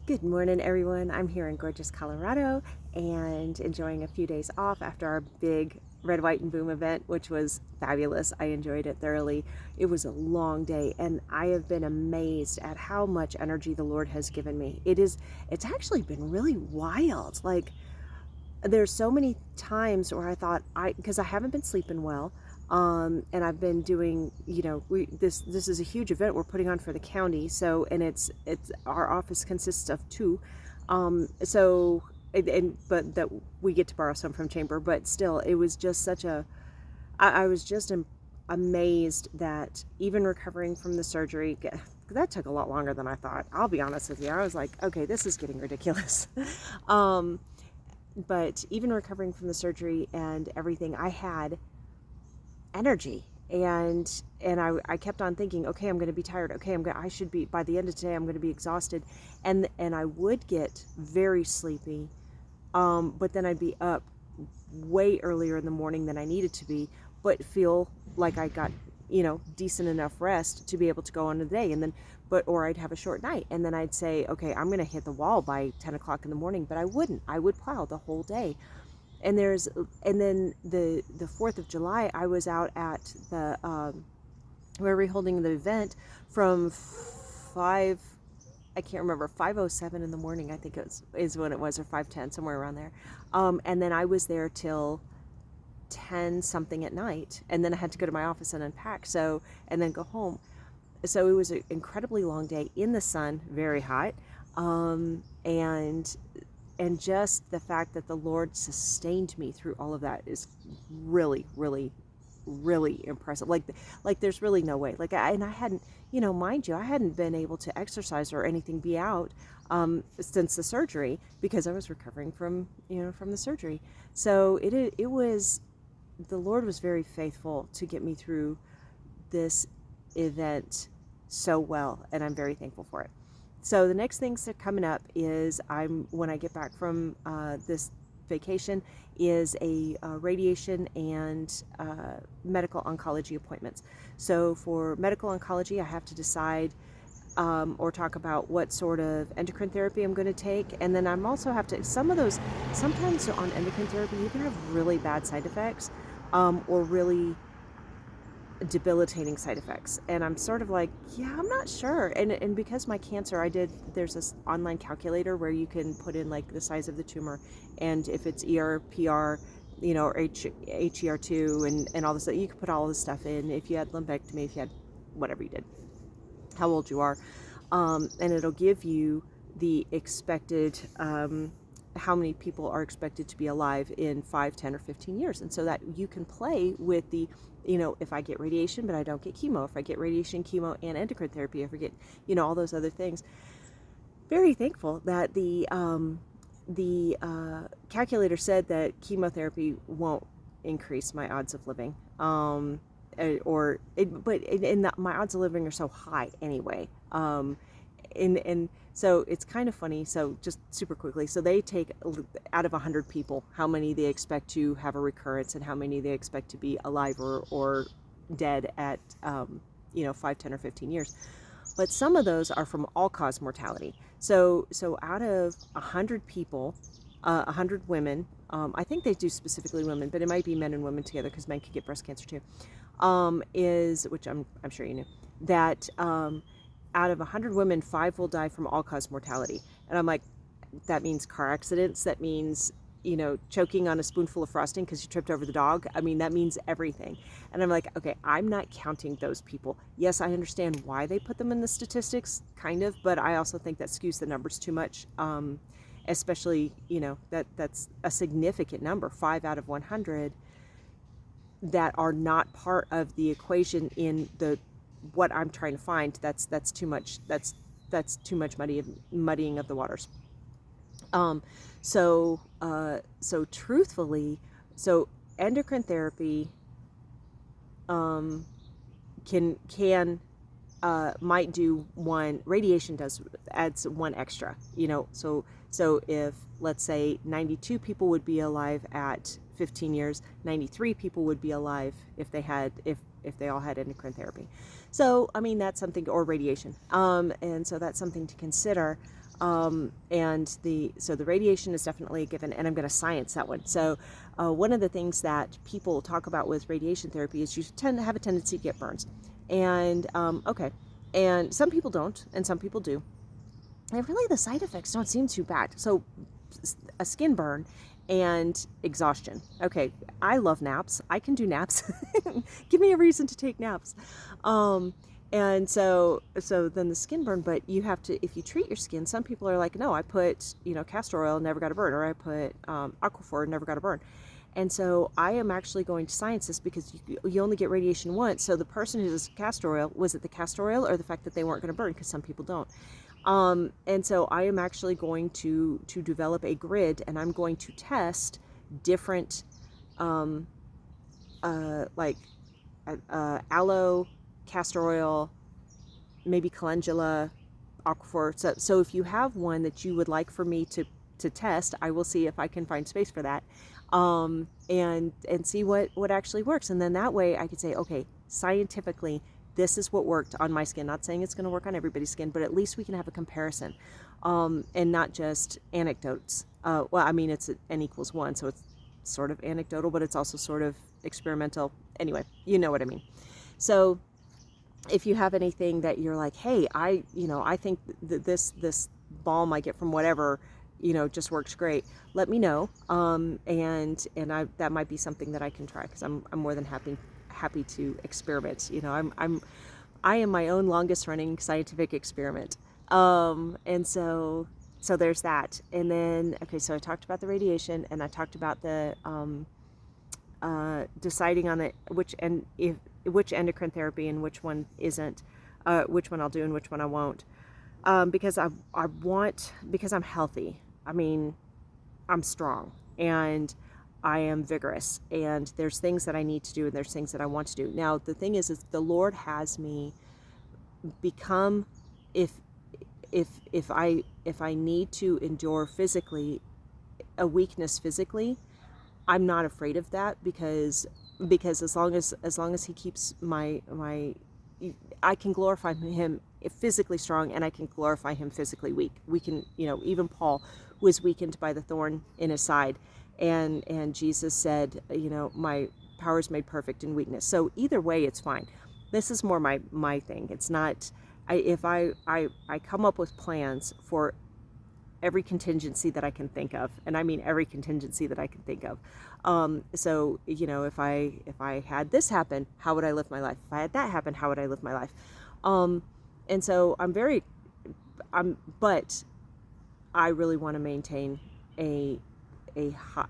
Good morning, everyone. I'm here in gorgeous Colorado and enjoying a few days off after our big Red, White, and Boom event, which was fabulous. I enjoyed it thoroughly. It was a long day, and I have been amazed at how much energy the Lord has given me. It's actually been really wild. Like, there's so many times where I thought because I haven't been sleeping well, and I've been doing, this is a huge event we're putting on for the county. So, and it's our office consists of two, so but that we get to borrow some from chamber, but still, it was just such a, I was just amazed that even recovering from the surgery, that took a lot longer than I thought. I'll be honest with you. I was like, okay, this is getting ridiculous. But even recovering from the surgery and everything, I had energy, and I kept on thinking, okay, I'm going to be tired. Okay, I should be, by the end of today, I'm going to be exhausted, and I would get very sleepy, but then I'd be up way earlier in the morning than I needed to be, but feel like I got, decent enough rest to be able to go on the day. And then, or I'd have a short night, and then I'd say, okay, I'm going to hit the wall by 10 o'clock in the morning, but I wouldn't. I would plow the whole day. And then the 4th of July, I was out at the, where we're holding the event from 5, I can't remember, 5:07 in the morning, I think is when it was, or 5:10, somewhere around there. And then I was there till 10 something at night, and then I had to go to my office and unpack, and then go home. So it was an incredibly long day in the sun, very hot, and just the fact that the Lord sustained me through all of that is really, really, really impressive. Like there's really no way. I hadn't, mind you, I hadn't been able to exercise or anything, be out, since the surgery, because I was recovering from the surgery. So it was, the Lord was very faithful to get me through this event so well, and I'm very thankful for it. So the next things that are coming up is, when I get back from this vacation, is a radiation and medical oncology appointments. So for medical oncology, I have to decide or talk about what sort of endocrine therapy I'm going to take. And then I'm also have to, sometimes on endocrine therapy, you can have really bad side effects, or really debilitating side effects. And I'm sort of like, yeah, I'm not sure. And because my cancer, there's this online calculator where you can put in like the size of the tumor, and if it's ER, PR, or HER2 and all this, you can put all this stuff in. If you had lumpectomy, if you had whatever you did, how old you are, and it'll give you the expected, how many people are expected to be alive in 5, 10, or 15 years. And so that you can play with the, if I get radiation, but I don't get chemo, if I get radiation, chemo, and endocrine therapy, if I get, all those other things. Very thankful that the calculator said that chemotherapy won't increase my odds of living. My odds of living are so high anyway. And so it's kind of funny. So just super quickly, so they take out of 100 people how many they expect to have a recurrence and how many they expect to be alive or dead at 5, 10, or 15 years. But some of those are from all-cause mortality. So out of 100 people, 100 women, I think they do specifically women, but it might be men and women together, because men could get breast cancer too, which I'm sure you knew, that out of 100 women, 5 will die from all-cause mortality. And I'm like, that means car accidents, that means, choking on a spoonful of frosting because you tripped over the dog. I mean, that means everything. And I'm like, okay, I'm not counting those people. Yes, I understand why they put them in the statistics, kind of, but I also think that skews the numbers too much, especially, that's a significant number, 5 out of 100 that are not part of the equation in what I'm trying to find. That's too much. That's too much muddying of the waters. So truthfully, endocrine therapy might do one, radiation adds one extra, so if, let's say, 92 people would be alive at 15 years, 93 people would be alive if they all had endocrine therapy. So, I mean, that's something, or radiation. And so that's something to consider. So the radiation is definitely a given, and I'm going to science that one. So one of the things that people talk about with radiation therapy is you tend to have a tendency to get burns. And okay, and some people don't, and some people do. And really the side effects don't seem too bad. So a skin burn and exhaustion. Okay, I love naps. I can do naps. Give me a reason to take naps. And so then the skin burn, but you have to, if you treat your skin, some people are like, no, I put, castor oil, never got a burn, or I put aquaphor, never got a burn. And so I am actually going to science this, because you only get radiation once. So the person who does castor oil, was it the castor oil or the fact that they weren't going to burn? Because some people don't. And so I am actually going to develop a grid, and I'm going to test different, aloe, castor oil, maybe calendula, aquaphor. So if you have one that you would like for me to test, I will see if I can find space for that, and see what actually works. And then that way I could say, okay, scientifically, this is what worked on my skin. Not saying it's going to work on everybody's skin, but at least we can have a comparison, and not just anecdotes. Well, I mean, it's n equals 1, so it's sort of anecdotal, but it's also sort of experimental. Anyway, you know what I mean. So if you have anything that you're like, hey, I think that this balm I get from whatever, just works great, let me know. And that might be something that I can try, because I'm more than happy to experiment. I am my own longest running scientific experiment. And so there's that. And then, okay, so I talked about the radiation, and I talked about the, deciding on which endocrine therapy and which one isn't, which one I'll do and which one I won't. Because because I'm healthy. I mean, I'm strong, and I am vigorous, and there's things that I need to do, and there's things that I want to do. Now, the thing is the Lord has me become, if I need to endure physically, a weakness physically, I'm not afraid of that, because as long as he keeps my I can glorify him physically strong, and I can glorify him physically weak. We can, even Paul was weakened by the thorn in his side, and Jesus said, my power is made perfect in weakness. So either way, it's fine. This is more my thing. It's not, if I come up with plans for every contingency that I can think of, and I mean every contingency that I can think of. So if I had this happen, how would I live my life? If I had that happen, how would I live my life? And so but I really want to maintain a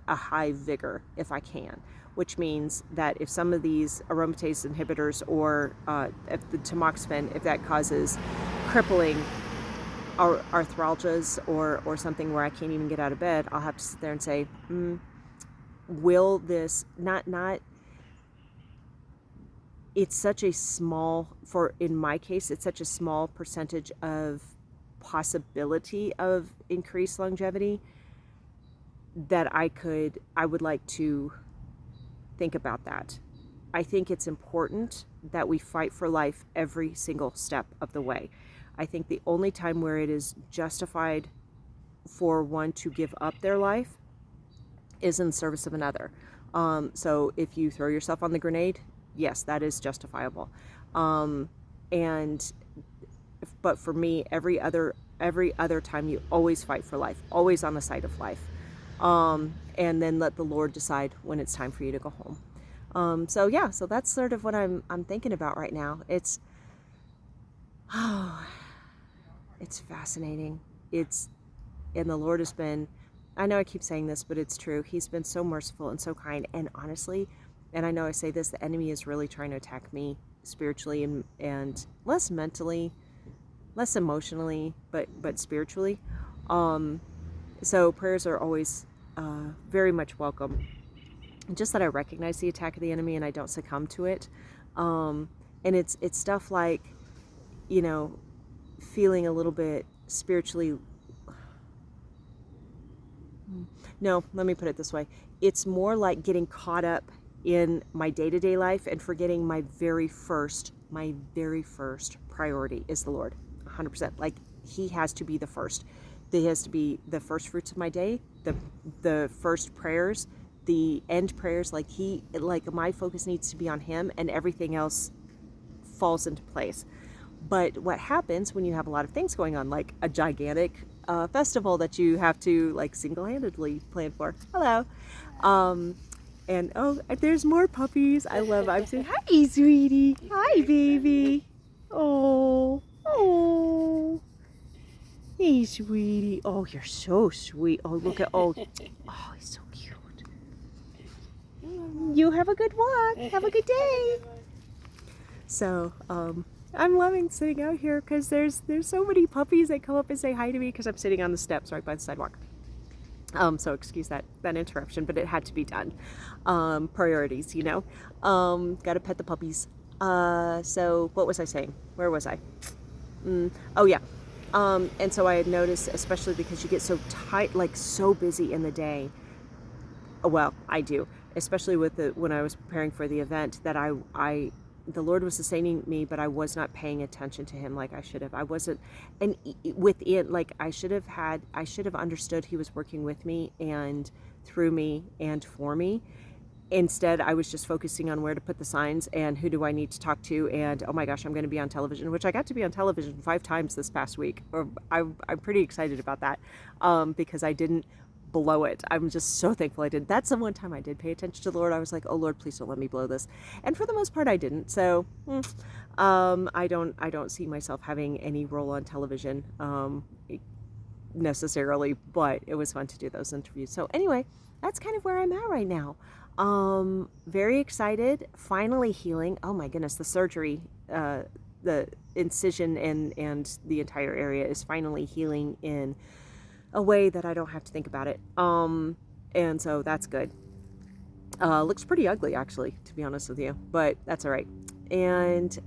high vigor if I can, which means that if some of these aromatase inhibitors, or if the tamoxifen, if that causes crippling arthralgias or something where I can't even get out of bed, I'll have to sit there and say, will this not it's such a small, in my case, it's such a small percentage of possibility of increased longevity that I would like to think about that. I think it's important that we fight for life every single step of the way. I think the only time where it is justified for one to give up their life is in service of another. So if you throw yourself on the grenade, yes, that is justifiable. But for me, every other time, you always fight for life, always on the side of life. And then let the Lord decide when it's time for you to go home. So that's sort of what I'm thinking about right now. It's fascinating. And the Lord has been, I know I keep saying this, but it's true. He's been so merciful and so kind. And honestly, and I know I say this, the enemy is really trying to attack me spiritually and less mentally, less emotionally, but spiritually. So prayers are always very much welcome. Just that I recognize the attack of the enemy and I don't succumb to it. And it's stuff like, feeling a little bit spiritually. No, let me put it this way. It's more like getting caught up in my day-to-day life and forgetting my very first priority is the Lord. 100%. Like he has to be the first. He has to be the first fruits of my day, the first prayers, the end prayers. Like my focus needs to be on him, and everything else falls into place. But what happens when you have a lot of things going on, like a gigantic festival that you have to like single-handedly plan for? Hello. And oh, there's more puppies. I'm saying, hi, sweetie. Hi, baby. Oh, oh. Hey, sweetie. Oh, you're so sweet. Oh, look at, oh, he's so cute. You have a good walk. Have a good day. So, I'm loving sitting out here because there's so many puppies that come up and say hi to me because I'm sitting on the steps right by the sidewalk. So excuse that interruption, but it had to be done. Priorities, you know. Gotta pet the puppies. So what was I saying? Where was I? Oh yeah. And so I had noticed, especially because you get so tight, like so busy in the day. Well, I do, especially with when I was preparing for the event, that the Lord was sustaining me, but I was not paying attention to him like I should have. I wasn't, and within, like I should have understood he was working with me and through me and for me. Instead, I was just focusing on where to put the signs and who do I need to talk to, and oh my gosh, I'm going to be on television, which I got to be on television 5 times this past week. I'm pretty excited about that, because I didn't blow it. I'm just so thankful I did. That's the one time I did pay attention to the Lord. I was like, oh Lord, please don't let me blow this. And for the most part, I didn't. So I don't see myself having any role on television necessarily, but it was fun to do those interviews. So anyway, that's kind of where I'm at right now. Very excited, finally healing. Oh my goodness, the surgery, the incision and the entire area is finally healing in a way that I don't have to think about it. And so that's good. Looks pretty ugly actually, to be honest with you, but that's all right. And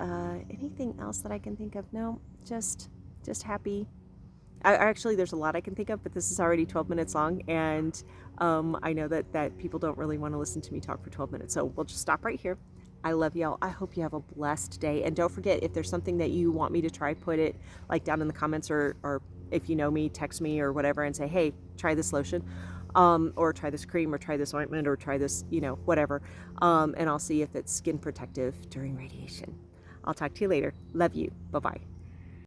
anything else that I can think of? No, just happy. Actually, there's a lot I can think of, but this is already 12 minutes long, and I know that people don't really want to listen to me talk for 12 minutes, so we'll just stop right here. I love y'all. I hope you have a blessed day, and don't forget, if there's something that you want me to try, put it like down in the comments, or if you know me, text me or whatever and say, hey, try this lotion, or try this cream, or try this ointment, or try this, whatever, and I'll see if it's skin protective during radiation. I'll talk to you later. Love you. Bye-bye.